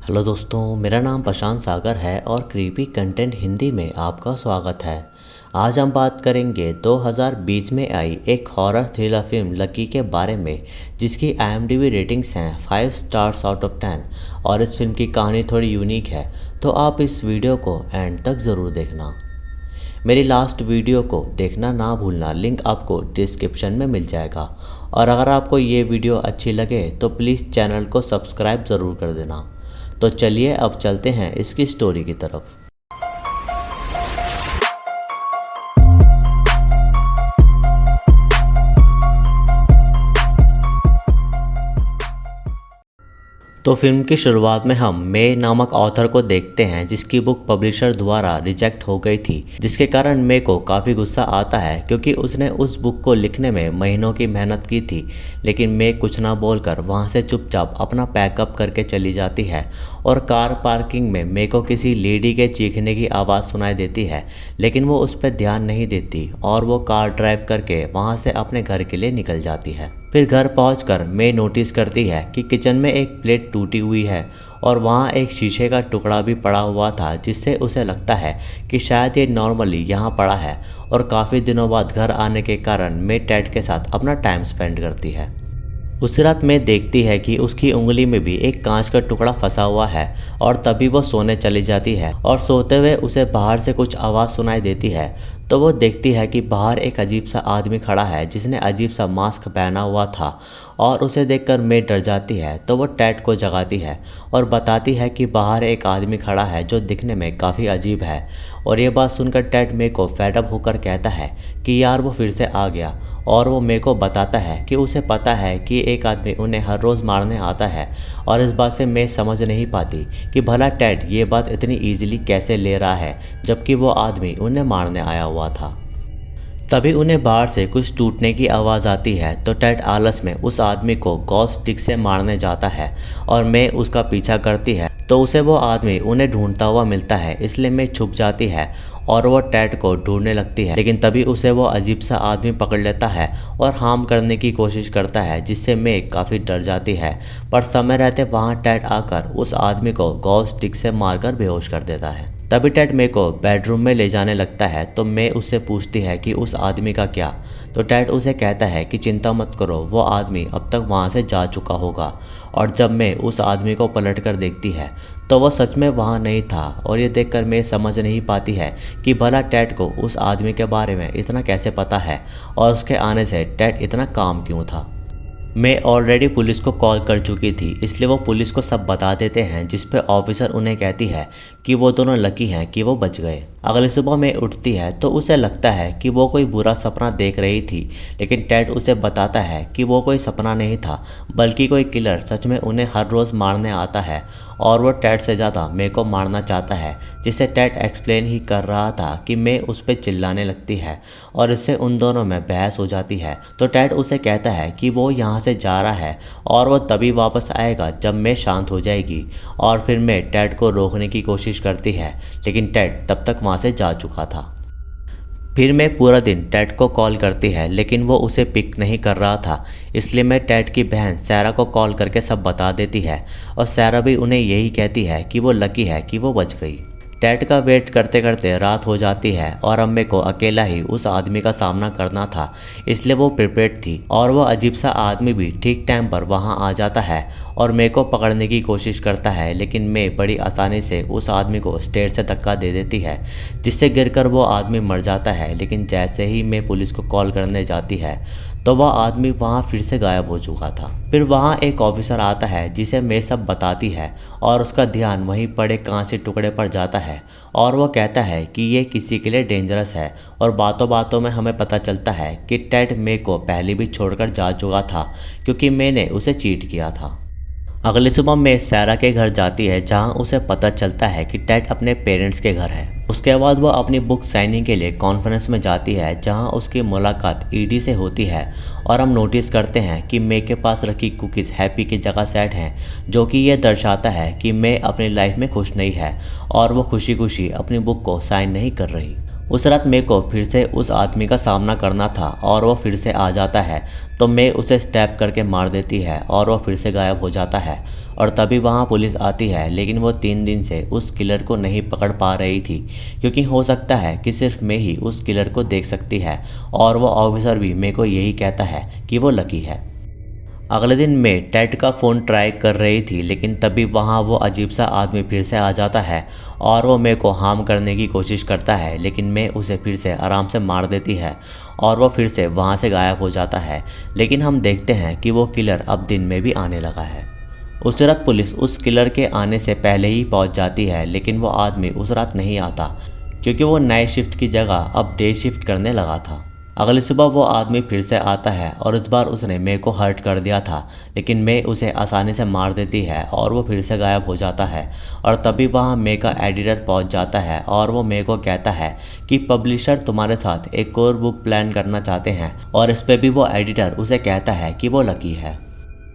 Hello दोस्तों, मेरा नाम प्रशांत सागर है और क्रीपी कंटेंट हिंदी में आपका स्वागत है। आज हम बात करेंगे 2020 में आई एक हॉरर थ्रिलर फिल्म लकी के बारे में, जिसकी IMDb रेटिंग्स हैं 5 स्टार्स आउट ऑफ 10 और इस फिल्म की कहानी थोड़ी यूनिक है, तो आप इस वीडियो को एंड तक ज़रूर देखना। मेरी लास्ट वीडियो को देखना ना भूलना, लिंक आपको डिस्क्रिप्शन में मिल जाएगा। और अगर आपको ये वीडियो अच्छी लगे तो प्लीज़ चैनल को सब्सक्राइब ज़रूर कर देना। तो चलिए अब चलते हैं इसकी स्टोरी की तरफ। तो फिल्म की शुरुआत में हम मे नामक ऑथर को देखते हैं, जिसकी बुक पब्लिशर द्वारा रिजेक्ट हो गई थी, जिसके कारण मे को काफ़ी गुस्सा आता है क्योंकि उसने उस बुक को लिखने में महीनों की मेहनत की थी। लेकिन मे कुछ ना बोलकर वहां से चुपचाप अपना पैकअप करके चली जाती है और कार पार्किंग में मे को किसी लेडी के चीखने की आवाज़ सुनाई देती है, लेकिन वो उस पर ध्यान नहीं देती और वो कार ड्राइव करके वहाँ से अपने घर के लिए निकल जाती है। फिर घर पहुंचकर मे नोटिस करती है कि किचन में एक प्लेट टूटी हुई है और वहाँ एक शीशे का टुकड़ा भी पड़ा हुआ था, जिससे उसे लगता है कि शायद ये नॉर्मली यहाँ पड़ा है। और काफ़ी दिनों बाद घर आने के कारण मे टेड के साथ अपना टाइम स्पेंड करती है। उसी रात मे देखती है कि उसकी उंगली में भी एक कांच का टुकड़ा फंसा हुआ है और तभी वो सोने चली जाती है और सोते हुए उसे बाहर से कुछ आवाज़ सुनाई देती है। तो वो देखती है कि बाहर एक अजीब सा आदमी खड़ा है जिसने अजीब सा मास्क पहना हुआ था और उसे देखकर मे डर जाती है। तो वो टेड को जगाती है और बताती है कि बाहर एक आदमी खड़ा है जो दिखने में काफ़ी अजीब है। और ये बात सुनकर टेड मे को फेडअप होकर कहता है कि यार वो फिर से आ गया। और वो मे को बताता है कि उसे पता है कि एक आदमी उन्हें हर रोज़ मारने आता है। और इस बात से मे समझ नहीं पाती कि भला टेड ये बात इतनी ईजिली कैसे ले रहा है, जबकि वो आदमी उन्हें मारने आया हुआ था। तभी उन्हें बाहर से कुछ टूटने की आवाज़ आती है। तो टेड आलस में उस आदमी को गोल्फ स्टिक से मारने जाता है और मे उसका पीछा करती है। तो उसे वो आदमी उन्हें ढूंढता हुआ मिलता है, इसलिए मे छुप जाती है और वो टेड को ढूंढने लगती है। लेकिन तभी उसे वो अजीब सा आदमी पकड़ लेता है और हार्म करने की कोशिश करता है, जिससे मे काफ़ी डर जाती है। पर समय रहते वहाँ टेड आकर उस आदमी को गोल्फ स्टिक से मारकर बेहोश कर देता है। तभी टेड मे को बेडरूम में ले जाने लगता है। तो मे उससे पूछती है कि उस आदमी का क्या। तो टेड उसे कहता है कि चिंता मत करो, वो आदमी अब तक वहाँ से जा चुका होगा। और जब मे उस आदमी को पलट कर देखती है तो वो सच में वहाँ नहीं था। और ये देखकर मे समझ नहीं पाती है कि भला टेड को उस आदमी के बारे में इतना कैसे पता है और उसके आने से टेड इतना काम क्यों था। मैं ऑलरेडी पुलिस को कॉल कर चुकी थी, इसलिए वो पुलिस को सब बता देते हैं, जिस पे ऑफिसर उन्हें कहती है कि वो दोनों लकी हैं कि वो बच गए। अगली सुबह में उठती है तो उसे लगता है कि वो कोई बुरा सपना देख रही थी, लेकिन टेड उसे बताता है कि वो कोई सपना नहीं था, बल्कि कोई किलर सच में उन्हें हर रोज़ मारने आता है और वो टेड से ज़्यादा मे को मारना चाहता है, जिसे टेड एक्सप्लेन ही कर रहा था कि मे उस पर चिल्लाने लगती है और इससे उन दोनों में बहस हो जाती है। तो टेड उसे कहता है कि वो यहाँ से जा रहा है और वो तभी वापस आएगा जब मे शांत हो जाएगी। और फिर मे टेड को रोकने की कोशिश करती है, लेकिन टेड तब तक वहाँ से जा चुका था। फिर मैं पूरा दिन टेड को कॉल करती है, लेकिन वो उसे पिक नहीं कर रहा था, इसलिए मैं टेड की बहन सैरा को कॉल करके सब बता देती है और सैरा भी उन्हें यही कहती है कि वो लकी है कि वो बच गई। टेड का वेट करते करते रात हो जाती है और अब मे को अकेला ही उस आदमी का सामना करना था, इसलिए वो प्रिपेयर्ड थी। और वह अजीब सा आदमी भी ठीक टाइम पर वहां आ जाता है और मे को पकड़ने की कोशिश करता है, लेकिन मे बड़ी आसानी से उस आदमी को स्टेयर से धक्का दे देती है, जिससे गिरकर वो आदमी मर जाता है। लेकिन जैसे ही मे पुलिस को कॉल करने जाती है तो वह आदमी वहाँ फिर से गायब हो चुका था। फिर वहाँ एक ऑफिसर आता है जिसे मे सब बताती है और उसका ध्यान वहीं पड़े कांच के टुकड़े पर जाता है और वह कहता है कि ये किसी के लिए डेंजरस है। और बातों बातों में हमें पता चलता है कि टेड मे को पहले भी छोड़कर जा चुका था, क्योंकि मे ने उसे चीट किया था। अगली सुबह मे सैरा के घर जाती है, जहां उसे पता चलता है कि टेड अपने पेरेंट्स के घर है। उसके बाद वह अपनी बुक साइनिंग के लिए कॉन्फ्रेंस में जाती है, जहां उसकी मुलाकात ईडी से होती है। और हम नोटिस करते हैं कि मे के पास रखी कुकीज़ हैप्पी की जगह सैड हैं, जो कि यह दर्शाता है कि मे अपनी लाइफ में खुश नहीं है और वो खुशी खुशी अपनी बुक को साइन नहीं कर रही। उस रात मे को फिर से उस आदमी का सामना करना था और वो फिर से आ जाता है तो मे उसे स्टैप करके मार देती है और वो फिर से गायब हो जाता है। और तभी वहाँ पुलिस आती है, लेकिन वो 3 दिन से उस किलर को नहीं पकड़ पा रही थी, क्योंकि हो सकता है कि सिर्फ मे ही उस किलर को देख सकती है। और वो ऑफिसर भी मे को यही कहता है कि वो लकी है। अगले दिन मे टेड का फ़ोन ट्राई कर रही थी, लेकिन तभी वहाँ वो अजीब सा आदमी फिर से आ जाता है और वो मे को हार्म करने की कोशिश करता है, लेकिन मे उसे फिर से आराम से मार देती है और वो फिर से वहाँ से गायब हो जाता है। लेकिन हम देखते हैं कि वो किलर अब दिन में भी आने लगा है। उस रात पुलिस उस किलर के आने से पहले ही पहुँच जाती है, लेकिन वो आदमी उस रात नहीं आता, क्योंकि वो नाइट शिफ्ट की जगह अब डे शिफ्ट करने लगा था। अगली सुबह वो आदमी फिर से आता है और इस बार उसने मे को हर्ट कर दिया था, लेकिन मे उसे आसानी से मार देती है और वो फिर से गायब हो जाता है। और तभी वहाँ मे का एडिटर पहुँच जाता है और वो मे को कहता है कि पब्लिशर तुम्हारे साथ एक और बुक प्लान करना चाहते हैं, और इस पे भी वो एडिटर उसे कहता है कि वो लकी है।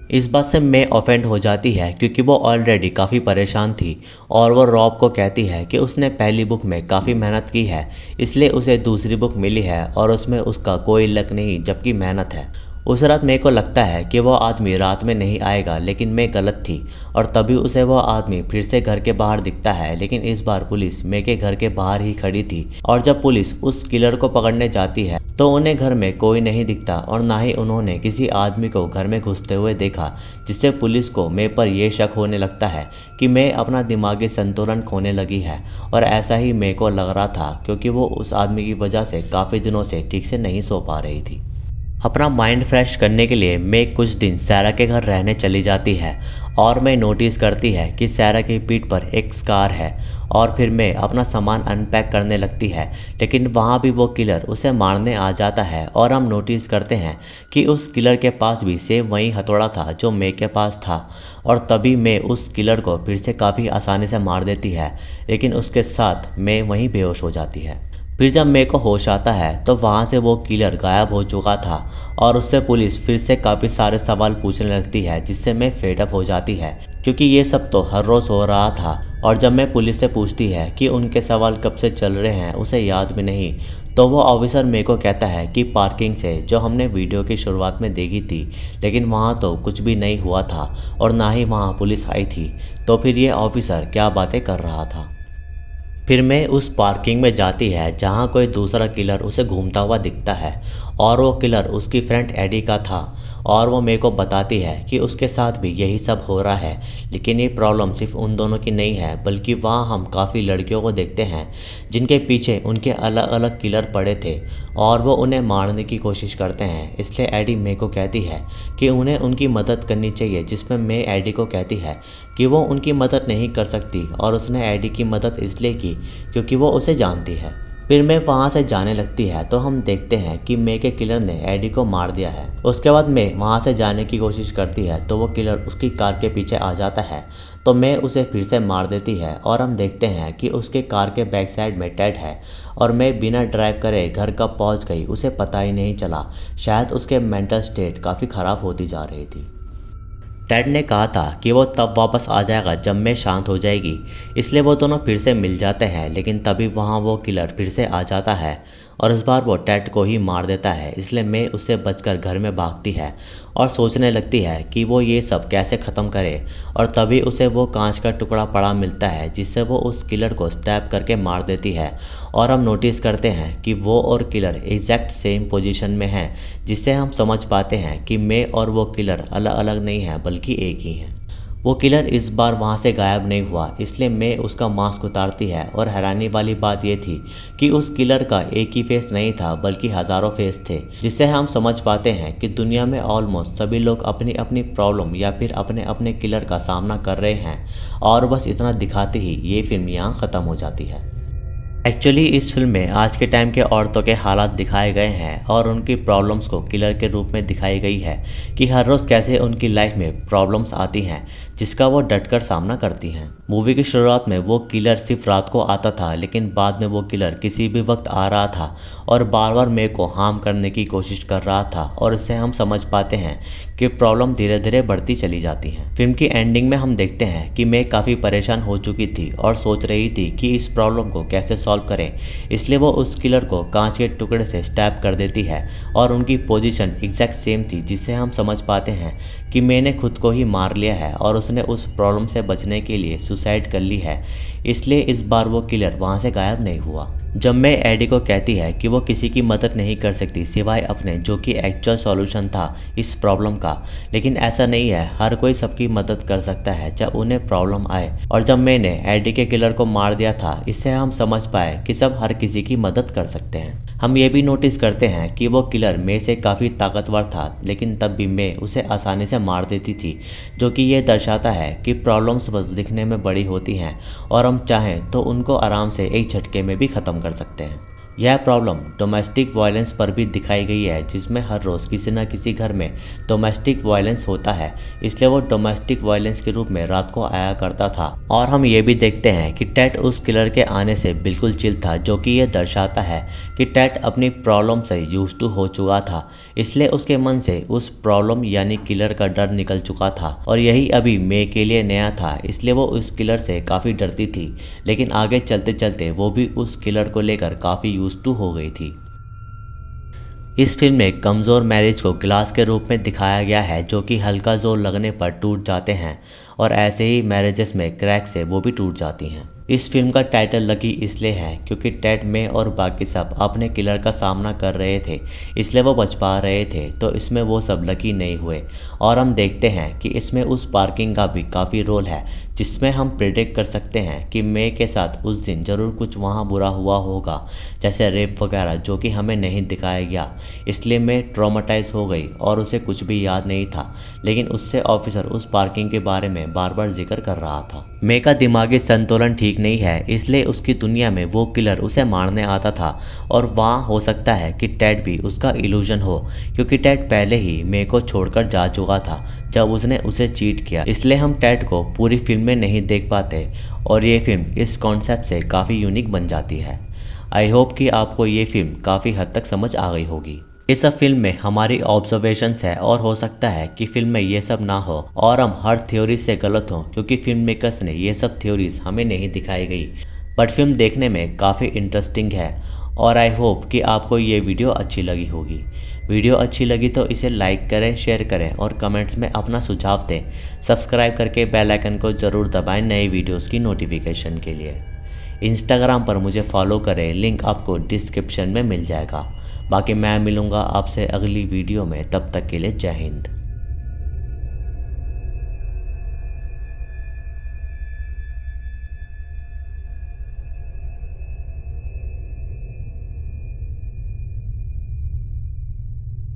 इस बात से मे ऑफेंड हो जाती है, क्योंकि वो ऑलरेडी काफ़ी परेशान थी और वो रॉब को कहती है कि उसने पहली बुक में काफ़ी मेहनत की है, इसलिए उसे दूसरी बुक मिली है और उसमें उसका कोई लक नहीं जबकि मेहनत है। उस रात मे को लगता है कि वो आदमी रात में नहीं आएगा, लेकिन मे गलत थी और तभी उसे वो आदमी फिर से घर के बाहर दिखता है, लेकिन इस बार पुलिस मे के घर के बाहर ही खड़ी थी। और जब पुलिस उस किलर को पकड़ने जाती है तो उन्हें घर में कोई नहीं दिखता और ना ही उन्होंने किसी आदमी को घर में घुसते हुए देखा, जिससे पुलिस को मे पर यह शक होने लगता है कि मे अपना दिमागी संतुलन खोने लगी है। और ऐसा ही मे को लग रहा था, क्योंकि वो उस आदमी की वजह से काफ़ी दिनों से ठीक से नहीं सो पा रही थी। अपना माइंड फ्रेश करने के लिए मे कुछ दिन सैरा के घर रहने चली जाती है और मे नोटिस करती है कि सैरा की पीठ पर एक स्कार है। और फिर मे अपना सामान अनपैक करने लगती है, लेकिन वहाँ भी वो किलर उसे मारने आ जाता है और हम नोटिस करते हैं कि उस किलर के पास भी सेम वही हथौड़ा था जो मे के पास था। और तभी मे उस किलर को फिर से काफ़ी आसानी से मार देती है, लेकिन उसके साथ मे वहीं बेहोश हो जाती है। फिर जब मे को होश आता है तो वहाँ से वो किलर गायब हो चुका था और उससे पुलिस फिर से काफ़ी सारे सवाल पूछने लगती है, जिससे मे फेडअप हो जाती है, क्योंकि ये सब तो हर रोज़ हो रहा था। और जब मे पुलिस से पूछती है कि उनके सवाल कब से चल रहे हैं उसे याद भी नहीं, तो वो ऑफिसर मे को कहता है कि पार्किंग से जो हमने वीडियो की शुरुआत में देखी थी, लेकिन वहाँ तो कुछ भी नहीं हुआ था और ना ही वहाँ पुलिस आई थी, तो फिर ये ऑफिसर क्या बातें कर रहा था। फिर मे उस पार्किंग में जाती है जहाँ कोई दूसरा किलर उसे घूमता हुआ दिखता है और वो किलर उसकी फ्रेंड एडी का था। और वो मे को बताती है कि उसके साथ भी यही सब हो रहा है, लेकिन ये प्रॉब्लम सिर्फ उन दोनों की नहीं है, बल्कि वहाँ हम काफ़ी लड़कियों को देखते हैं जिनके पीछे उनके अलग अलग किलर पड़े थे और वो उन्हें मारने की कोशिश करते हैं। इसलिए एडी मे को कहती है कि उन्हें उनकी मदद करनी चाहिए, जिसमें मे एडी को कहती है कि वो उनकी मदद नहीं कर सकती और उसने एडी की मदद इसलिए की क्योंकि वो उसे जानती है। फिर मे वहाँ से जाने लगती है तो हम देखते हैं कि मे के किलर ने एडी को मार दिया है। उसके बाद मे वहाँ से जाने की कोशिश करती है तो वो किलर उसकी कार के पीछे आ जाता है, तो मे उसे फिर से मार देती है और हम देखते हैं कि उसके कार के बैक साइड में टेड है और मे बिना ड्राइव करे घर कब पहुँच गई उसे पता ही नहीं चला। शायद उसके मेंटल स्टेट काफ़ी ख़राब होती जा रही थी। टेड ने कहा था कि वो तब वापस आ जाएगा जब मे शांत हो जाएगी, इसलिए वो दोनों फिर से मिल जाते हैं, लेकिन तभी वहाँ वो किलर फिर से आ जाता है और इस बार वो टेड को ही मार देता है। इसलिए मे उससे बचकर घर में भागती है और सोचने लगती है कि वो ये सब कैसे ख़त्म करे। और तभी उसे वो कांच का टुकड़ा पड़ा मिलता है, जिससे वो उस किलर को स्टैब करके मार देती है। और हम नोटिस करते हैं कि वो और किलर एग्जैक्ट सेम पोजीशन में हैं, जिससे हम समझ पाते हैं कि मे और वो किलर अलग अलग नहीं हैं बल्कि एक ही हैं। वो किलर इस बार वहाँ से गायब नहीं हुआ, इसलिए मे उसका मास्क उतारती है और हैरानी वाली बात ये थी कि उस किलर का एक ही फेस नहीं था बल्कि हज़ारों फेस थे, जिससे हम समझ पाते हैं कि दुनिया में ऑलमोस्ट सभी लोग अपनी अपनी प्रॉब्लम या फिर अपने अपने किलर का सामना कर रहे हैं। और बस इतना दिखाते ही ये फिल्म यहाँ ख़त्म हो जाती है। एक्चुअली इस फिल्म में आज के टाइम के औरतों के हालात दिखाए गए हैं और उनकी प्रॉब्लम्स को किलर के रूप में दिखाई गई है कि हर रोज़ कैसे उनकी लाइफ में प्रॉब्लम्स आती हैं जिसका वो डटकर सामना करती हैं। मूवी की शुरुआत में वो किलर सिर्फ रात को आता था, लेकिन बाद में वो किलर किसी भी वक्त आ रहा था और बार बार मे को हार्म करने की कोशिश कर रहा था। और इससे हम समझ पाते हैं कि प्रॉब्लम धीरे धीरे बढ़ती चली जाती है। फिल्म की एंडिंग में हम देखते हैं कि मे काफ़ी परेशान हो चुकी थी और सोच रही थी कि इस प्रॉब्लम को कैसे सॉल्व करें, इसलिए वो उस किलर को कांच के टुकड़े से स्टैप कर देती है और उनकी पोजीशन एग्जैक्ट सेम थी, जिससे हम समझ पाते हैं कि मे ने खुद को ही मार लिया है और उसने उस प्रॉब्लम से बचने के लिए सुसाइड कर ली है, इसलिए इस बार वो किलर वहाँ से गायब नहीं हुआ। जब मैं एडी को कहती है कि वो किसी की मदद नहीं कर सकती सिवाय अपने, जो कि एक्चुअल सॉल्यूशन था इस प्रॉब्लम का, लेकिन ऐसा नहीं है, हर कोई सबकी मदद कर सकता है जब उन्हें प्रॉब्लम आए। और जब मैंने एडी के किलर को मार दिया था, इससे हम समझ पाए कि सब हर किसी की मदद कर सकते हैं। हम ये भी नोटिस करते हैं कि वो किलर मे से काफ़ी ताकतवर था, लेकिन तब भी मे उसे आसानी से मार देती थी, जो कि ये दर्शाता है कि प्रॉब्लम्स बस दिखने में बड़ी होती हैं और हम चाहें तो उनको आराम से एक झटके में भी ख़त्म कर सकते हैं। यह प्रॉब्लम डोमेस्टिक वायलेंस पर भी दिखाई गई है, जिसमें हर रोज़ किसी न किसी घर में डोमेस्टिक वायलेंस होता है, इसलिए वो डोमेस्टिक वायलेंस के रूप में रात को आया करता था। और हम ये भी देखते हैं कि टेड उस किलर के आने से बिल्कुल चिल था, जो कि ये दर्शाता है कि टेड अपनी प्रॉब्लम से यूज्ड टू हो चुका था, इसलिए उसके मन से उस प्रॉब्लम यानी किलर का डर निकल चुका था और यही अभी मे के लिए नया था, इसलिए वो उस किलर से काफ़ी डरती थी। लेकिन आगे चलते चलते वो भी उस किलर को लेकर काफ़ी यूज्ड टू हो गई थी। इस फिल्म में कमज़ोर मैरिज को ग्लास के रूप में दिखाया गया है, जो कि हल्का जोर लगने पर टूट जाते हैं और ऐसे ही मैरिजेस में क्रैक से वो भी टूट जाती हैं। इस फिल्म का टाइटल लकी इसलिए है क्योंकि टेड, मे और बाकी सब अपने किलर का सामना कर रहे थे, इसलिए वो बच पा रहे थे, तो इसमें वो सब लकी नहीं हुए। और हम देखते हैं कि इसमें उस पार्किंग का भी काफ़ी रोल है, जिसमें हम प्रिडिक्ट कर सकते हैं कि मे के साथ उस दिन ज़रूर कुछ वहाँ बुरा हुआ होगा, जैसे रेप वगैरह, जो कि हमें नहीं दिखाया गया, इसलिए मे ट्रॉमेटाइज हो गई और उसे कुछ भी याद नहीं था। लेकिन उससे ऑफिसर उस पार्किंग के बारे में बार बार जिक्र कर रहा था। मे का दिमागी संतुलन ठीक नहीं है, इसलिए उसकी दुनिया में वो किलर उसे मारने आता था और वहाँ हो सकता है कि टेड भी उसका इल्यूजन हो, क्योंकि टेड पहले ही मे को छोड़कर जा चुका था जब उसने उसे चीट किया, इसलिए हम टेड को पूरी फिल्म में नहीं देख पाते और ये फिल्म इस कॉन्सेप्ट से काफ़ी यूनिक बन जाती है। आई होप कि आपको ये फिल्म काफ़ी हद तक समझ आ गई होगी। ये सब फिल्म में हमारी ऑब्जर्वेशंस है और हो सकता है कि फिल्म में ये सब ना हो और हम हर थ्योरी से गलत हों, क्योंकि फिल्म मेकर्स ने ये सब थ्योरीज हमें नहीं दिखाई गई। बट फिल्म देखने में काफ़ी इंटरेस्टिंग है और आई होप कि आपको ये वीडियो अच्छी लगी होगी। वीडियो अच्छी लगी तो इसे लाइक करें, शेयर करें और कमेंट्स में अपना सुझाव दें। सब्सक्राइब करके बेल आइकन को ज़रूर दबाएं नए वीडियोज़ की नोटिफिकेशन के लिए। इंस्टाग्राम पर मुझे फॉलो करें, लिंक आपको डिस्क्रिप्शन में मिल जाएगा। बाकी मैं मिलूँगा आपसे अगली वीडियो में, तब तक के लिए जय हिंद।